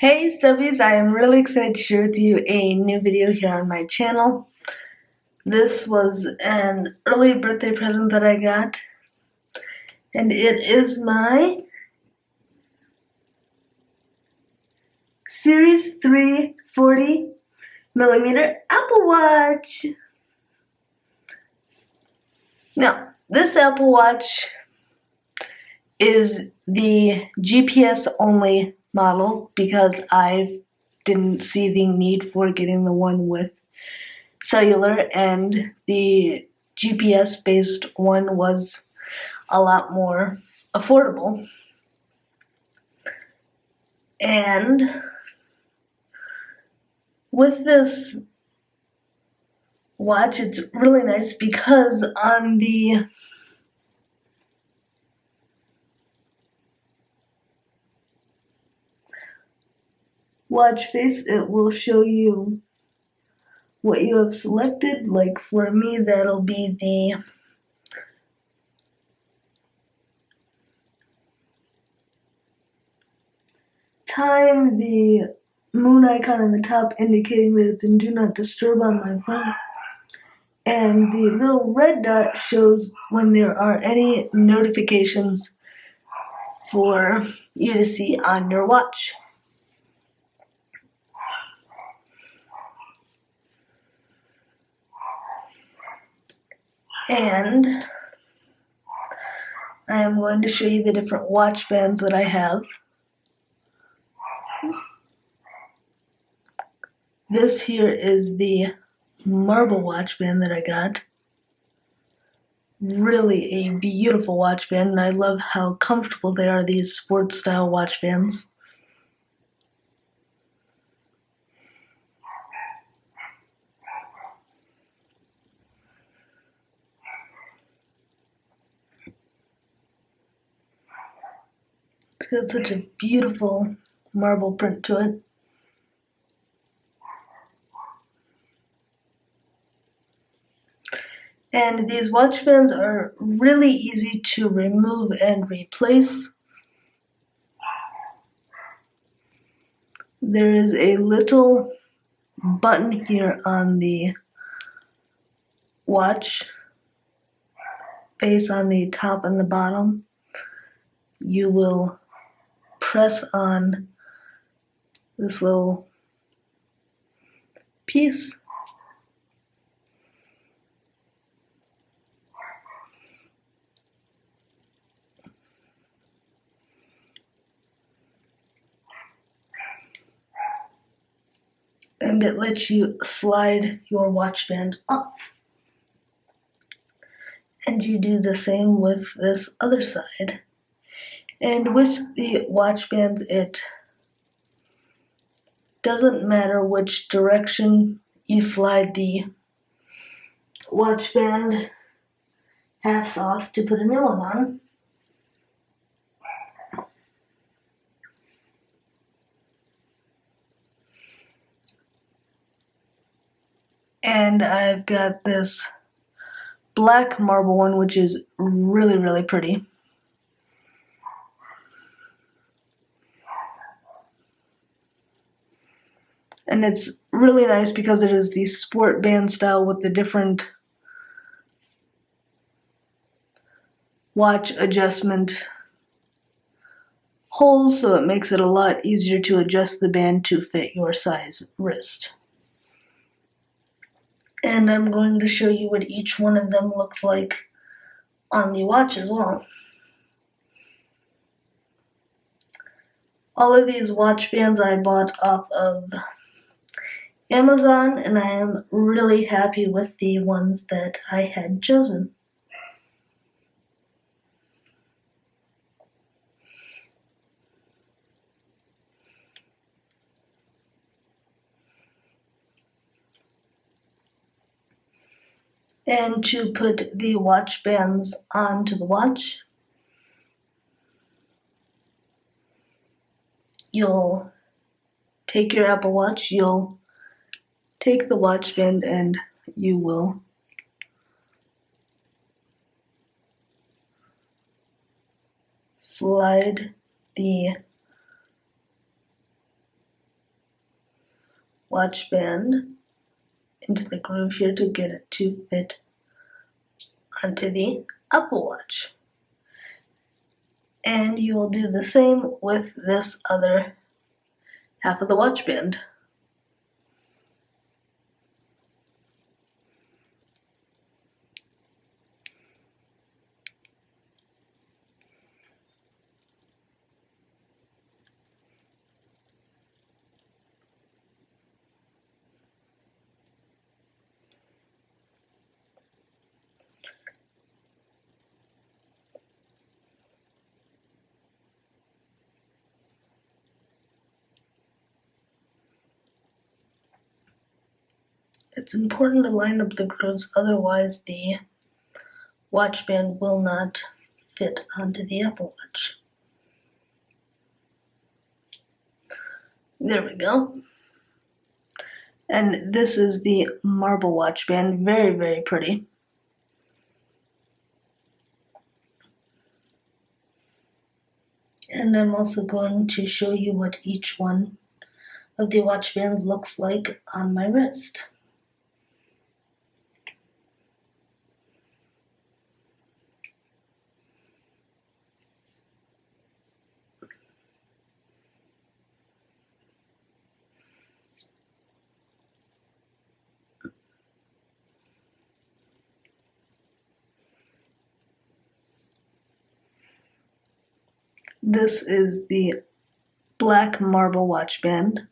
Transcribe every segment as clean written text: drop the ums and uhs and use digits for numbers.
Hey Stubbies, I am really excited to share with you a new video here on my channel. This was an early birthday present that I got, and it is my Series 3 40mm Apple Watch. Now, this Apple Watch is the GPS only model because I didn't see the need for getting the one with cellular, and the GPS based one was a lot more affordable. And with this watch, it's really nice because on the watch face it will show you what you have selected. Like for me, that'll be the time, the moon icon on the top indicating that it's in do not disturb on my phone, and the little red dot shows when there are any notifications for you to see on your watch. And I am going to show you the different watch bands that I have. This here is the marble watch band that I got. Really a beautiful watch band, and I love how comfortable they are, these sports style watch bands. It's got such a beautiful marble print to it. And these watch bands are really easy to remove and replace. There is a little button here on the watch face on the top and the bottom. You will press on this little piece, and it lets you slide your watch band up. And you do the same with this other side. And with the watch bands, it doesn't matter which direction you slide the watch band halves off to put a new one on. And I've got this black marble one, which is really, really pretty. And it's really nice because it is the sport band style with the different watch adjustment holes, so it makes it a lot easier to adjust the band to fit your size wrist. And I'm going to show you what each one of them looks like on the watch as well. All of these watch bands I bought off of Amazon, and I am really happy with the ones that I had chosen. And to put the watch bands onto the watch, you'll take your Apple Watch, you'll take the watch band, and you will slide the watch band into the groove here to get it to fit onto the Apple Watch. And you will do the same with this other half of the watch band. It's important to line up the grooves, otherwise the watch band will not fit onto the Apple Watch. There we go. And this is the marble watch band, very, very pretty. And I'm also going to show you what each one of the watch bands looks like on my wrist. This is the black marble watch band.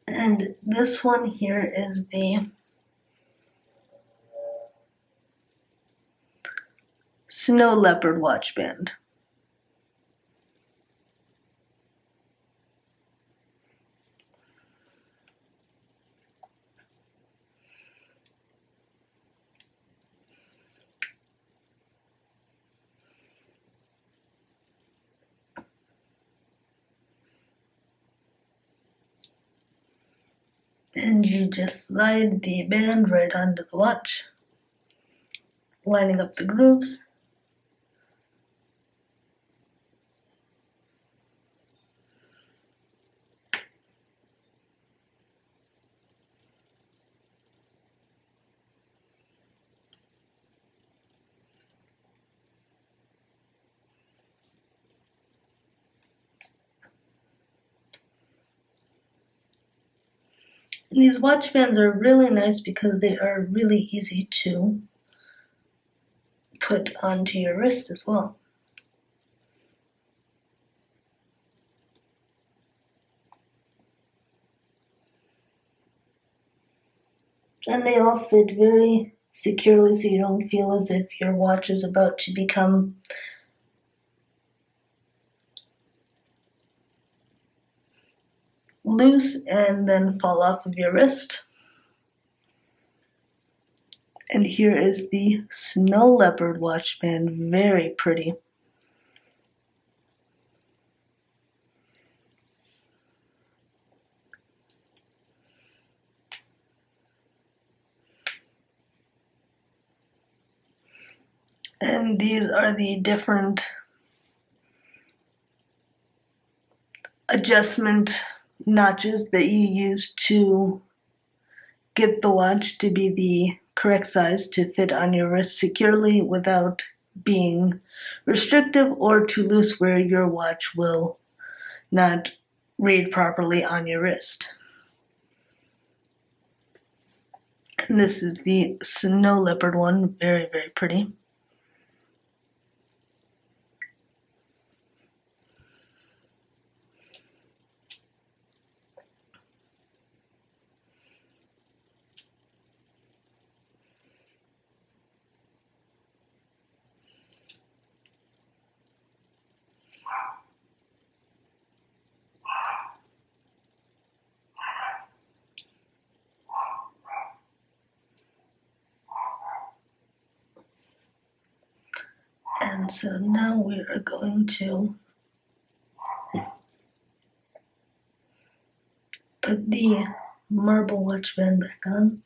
And this one here is the snow leopard watch band. And you just slide the band right onto the watch, lining up the grooves. And these watch bands are really nice because they are really easy to put onto your wrist as well. And they all fit very securely so you don't feel as if your watch is about to become loose and then fall off of your wrist. And here is the snow leopard watch band, very pretty. And these are the different adjustment notches that you use to get the watch to be the correct size to fit on your wrist securely without being restrictive or too loose where your watch will not read properly on your wrist. And this is the snow leopard one, very, very pretty. And so now we are going to put the marble watch band back on.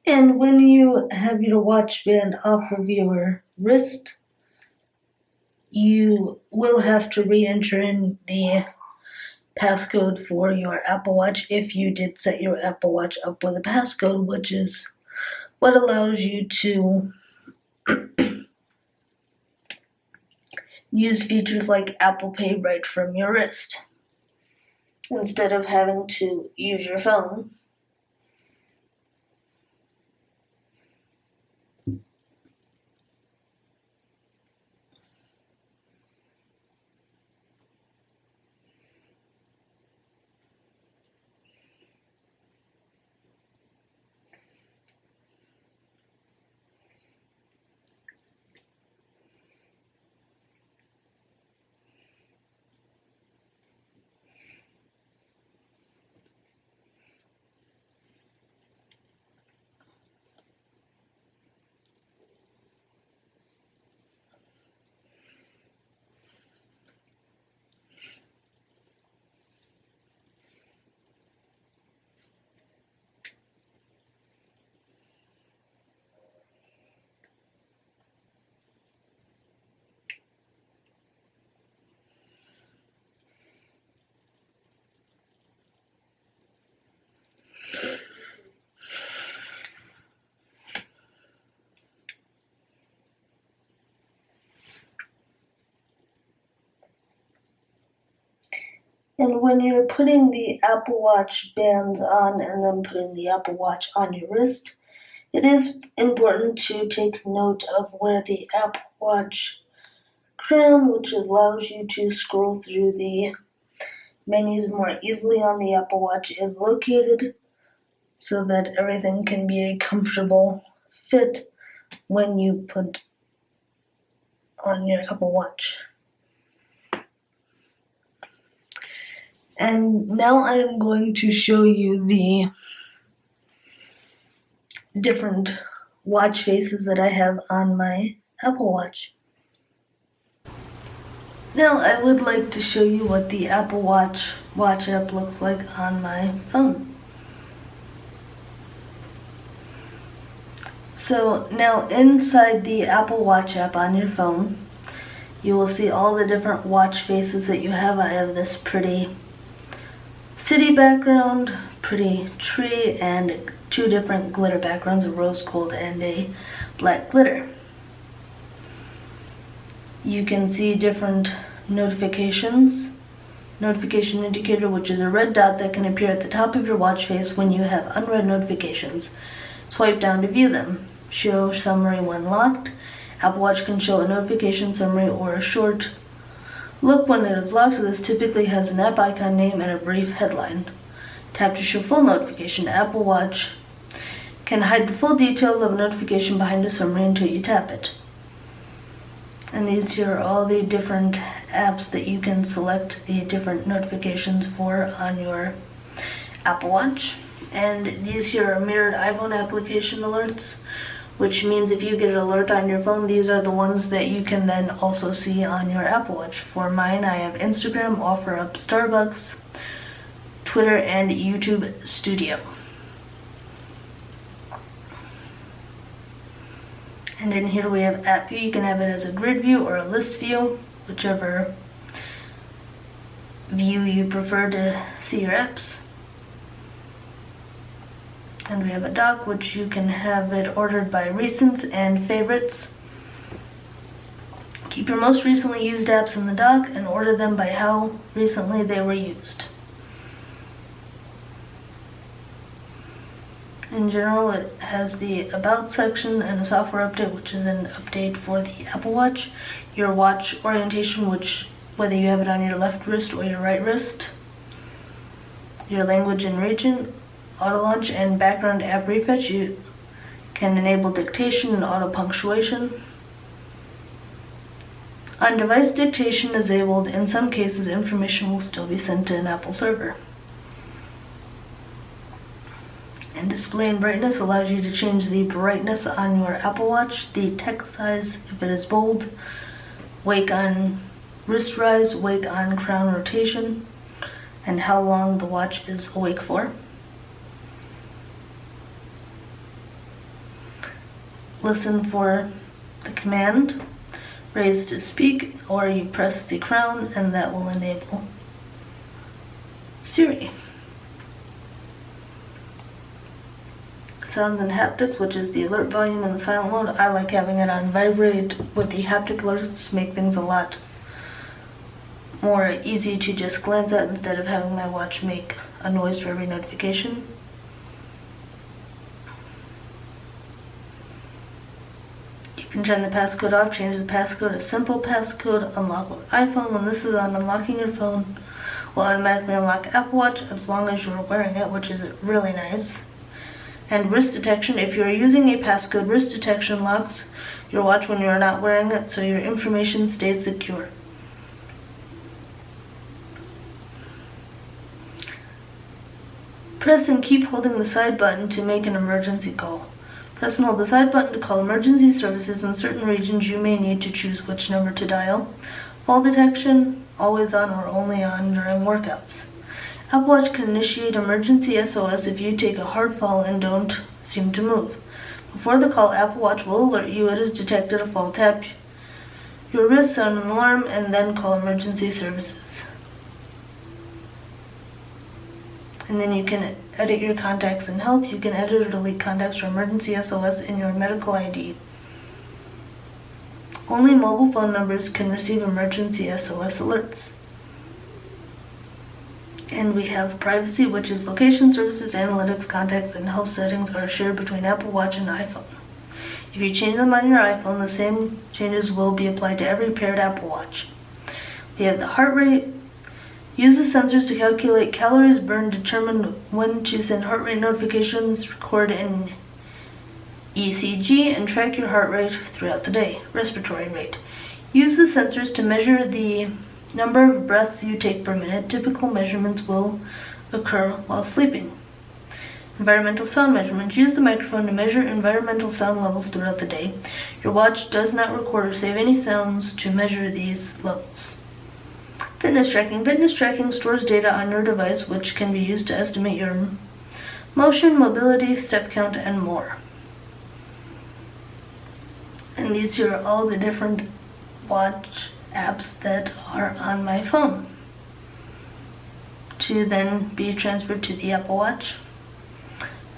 And when you have your watch band off of your wrist, you will have to re-enter in the passcode for your Apple Watch if you did set your Apple Watch up with a passcode, which is what allows you to use features like Apple Pay right from your wrist instead of having to use your phone. And when you're putting the Apple Watch bands on and then putting the Apple Watch on your wrist, it is important to take note of where the Apple Watch crown, which allows you to scroll through the menus more easily on the Apple Watch, is located so that everything can be a comfortable fit when you put on your Apple Watch. And now I am going to show you the different watch faces that I have on my Apple Watch. Now I would like to show you what the Apple Watch app looks like on my phone. So now inside the Apple Watch app on your phone, you will see all the different watch faces that you have. I have this pretty city background, pretty tree, and two different glitter backgrounds, a rose gold and a black glitter. You can see different notifications. Notification indicator, which is a red dot that can appear at the top of your watch face when you have unread notifications. Swipe down to view them. Show summary when locked. Apple Watch can show a notification summary or a short look when it is locked. This typically has an app icon name and a brief headline. Tap to show full notification. Apple Watch can hide the full details of a notification behind a summary until you tap it. And these here are all the different apps that you can select the different notifications for on your Apple Watch. And these here are mirrored iPhone application alerts, which means if you get an alert on your phone, these are the ones that you can then also see on your Apple Watch. For mine, I have Instagram, OfferUp, Starbucks, Twitter, and YouTube Studio. And in here we have app view. You can have it as a grid view or a list view, whichever view you prefer to see your apps. And we have a dock, which you can have it ordered by recents and favorites. Keep your most recently used apps in the dock and order them by how recently they were used. In general, it has the About section and a software update, which is an update for the Apple Watch. Your watch orientation, which whether you have it on your left wrist or your right wrist. Your language and region. Auto launch and background app refresh. You can enable dictation and auto punctuation. On device dictation disabled, in some cases information will still be sent to an Apple server. And display and brightness allows you to change the brightness on your Apple Watch, the text size if it is bold, wake on wrist rise, wake on crown rotation, and how long the watch is awake for. Listen for the command, raise to speak, or you press the crown and that will enable Siri. Sounds and haptics, which is the alert volume in the silent mode. I like having it on vibrate with the haptic alerts to make things a lot more easy to just glance at instead of having my watch make a noise for every notification. You can turn the passcode off, change the passcode to simple passcode, unlock with iPhone. When this is on, unlocking your phone will automatically unlock Apple Watch as long as you're wearing it, which is really nice. And wrist detection, if you're using a passcode, wrist detection locks your watch when you're not wearing it, so your information stays secure. Press and keep holding the side button to make an emergency call. Press and hold the side button to call emergency services. In certain regions, you may need to choose which number to dial. Fall detection, always on or only on during workouts. Apple Watch can initiate emergency SOS if you take a hard fall and don't seem to move. Before the call, Apple Watch will alert you it has detected a fall. Tap your wrist, sound an alarm, and then call emergency services. And then you can edit your contacts in health. You can edit or delete contacts for emergency SOS in your medical ID. Only mobile phone numbers can receive emergency SOS alerts. And we have privacy, which is location services, analytics, contacts, and health settings are shared between Apple Watch and iPhone. If you change them on your iPhone, the same changes will be applied to every paired Apple Watch. We have the heart rate. Use the sensors to calculate calories burned, determine when to send heart rate notifications, record an ECG, and track your heart rate throughout the day. Respiratory rate. Use the sensors to measure the number of breaths you take per minute. Typical measurements will occur while sleeping. Environmental sound measurements. Use the microphone to measure environmental sound levels throughout the day. Your watch does not record or save any sounds to measure these levels. Fitness tracking. Fitness tracking stores data on your device which can be used to estimate your motion, mobility, step count, and more. And these here are all the different watch apps that are on my phone to then be transferred to the Apple Watch.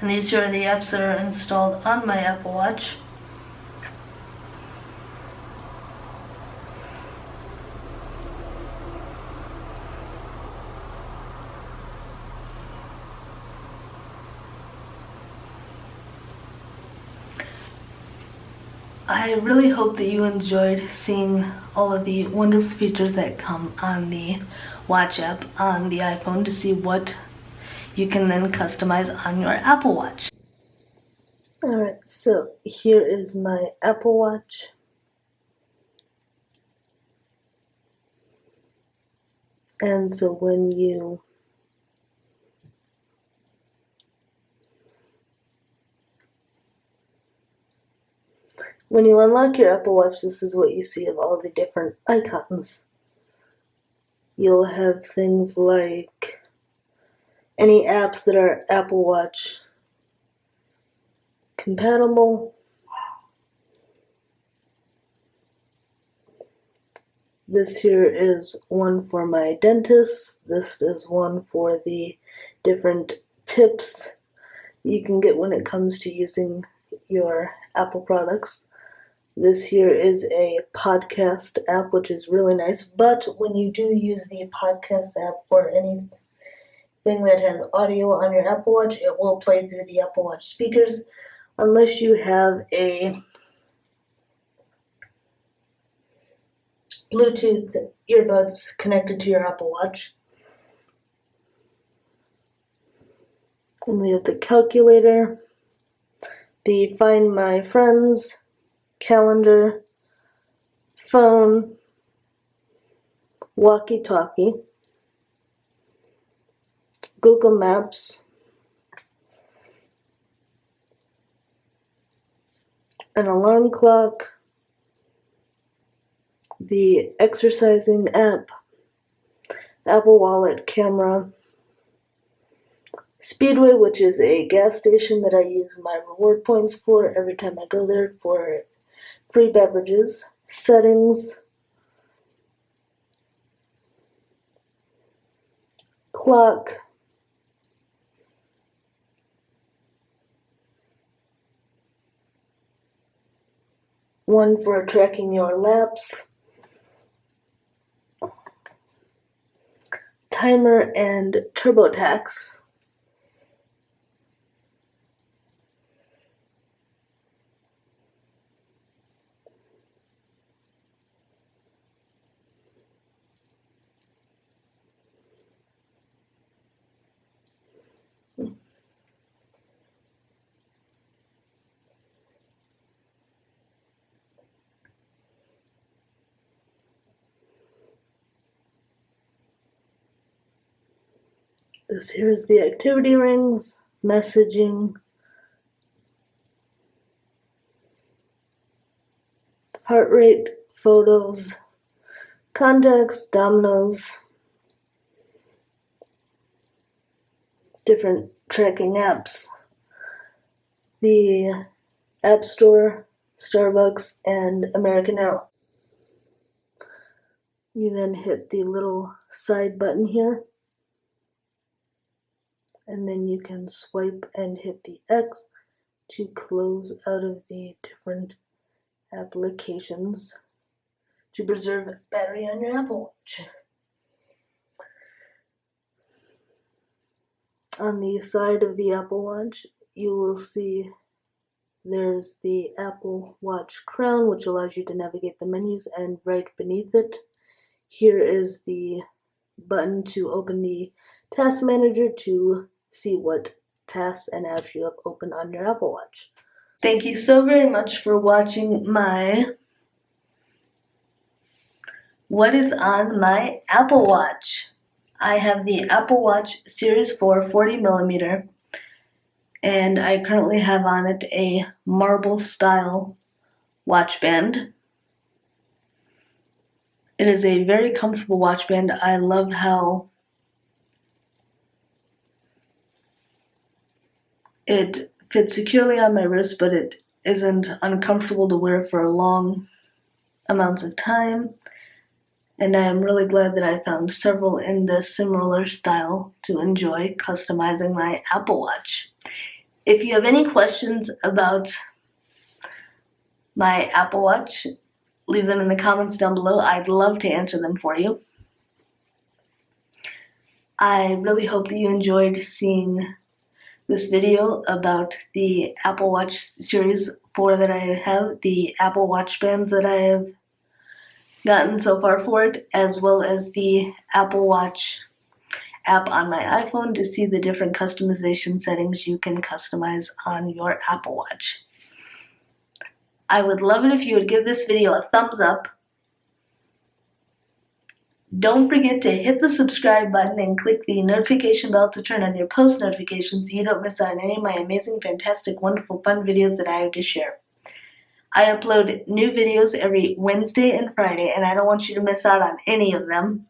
And these here are the apps that are installed on my Apple Watch. I really hope that you enjoyed seeing all of the wonderful features that come on the Watch app on the iPhone to see what you can then customize on your Apple Watch. Alright, so here is my Apple Watch. And so when you When you unlock your Apple Watch, this is what you see of all the different icons. You'll have things like any apps that are Apple Watch compatible. This here is one for my dentist. This is one for the different tips you can get when it comes to using your Apple products. This here is a podcast app, which is really nice, but when you do use the podcast app or anything that has audio on your Apple Watch, it will play through the Apple Watch speakers unless you have a Bluetooth earbuds connected to your Apple Watch. And we have the calculator, the Find My Friends, calendar, phone, walkie-talkie, Google Maps, an alarm clock, the exercising app, Apple Wallet camera, Speedway, which is a gas station that I use my reward points for every time I go there for free beverages, settings, clock, one for tracking your laps, timer, and TurboTax. This here is the activity rings, messaging, heart rate, photos, contacts, dominoes, different tracking apps, the App Store, Starbucks, and American Airlines. You then hit the little side button here, and then you can swipe and hit the X to close out of the different applications to preserve battery on your Apple Watch. On the side of the Apple Watch, you will see there's the Apple Watch crown, which allows you to navigate the menus, and right beneath it, here is the button to open the Task Manager to see what tasks and apps you have open on your Apple Watch. Thank you so very much for watching my What is on my Apple Watch. I have the Apple Watch Series 4 40mm, and I currently have on it a marble style watch band. It is a very comfortable watch band. I love how it fits securely on my wrist, but it isn't uncomfortable to wear for long amounts of time. And I am really glad that I found several in this similar style to enjoy customizing my Apple Watch. If you have any questions about my Apple Watch, leave them in the comments down below. I'd love to answer them for you. I really hope that you enjoyed seeing this video about the Apple Watch Series 4 that I have, the Apple Watch bands that I have gotten so far for it, as well as the Apple Watch app on my iPhone to see the different customization settings you can customize on your Apple Watch. I would love it if you would give this video a thumbs up. Don't forget to hit the subscribe button and click the notification bell to turn on your post notifications so you don't miss out on any of my amazing, fantastic, wonderful, fun videos that I have to share. I upload new videos every Wednesday and Friday, and I don't want you to miss out on any of them.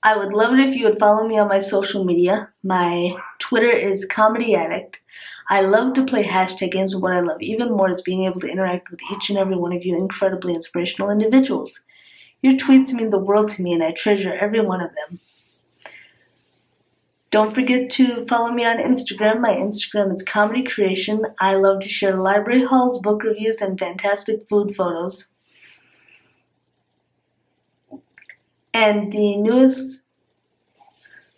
I would love it if you would follow me on my social media. My Twitter is Comedy Addict. I love to play hashtag games, but what I love even more is being able to interact with each and every one of you incredibly inspirational individuals. Your tweets mean the world to me, and I treasure every one of them. Don't forget to follow me on Instagram. My Instagram is Comedy Creation. I love to share library hauls, book reviews, and fantastic food photos. And the newest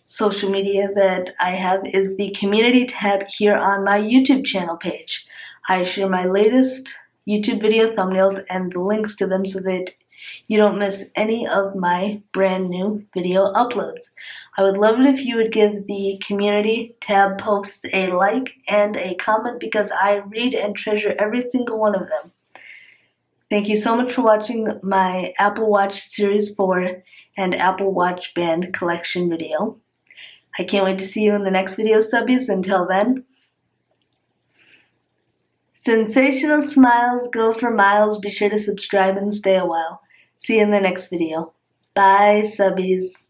social media that I have is the community tab here on my YouTube channel page. I share my latest YouTube video thumbnails and the links to them so that you don't miss any of my brand new video uploads. I would love it if you would give the community tab posts a like and a comment because I read and treasure every single one of them. Thank you so much for watching my Apple Watch Series 4 and Apple Watch Band collection video. I can't wait to see you in the next video, subbies. Until then, sensational smiles go for miles. Be sure to subscribe and stay a while. See you in the next video. Bye, subbies.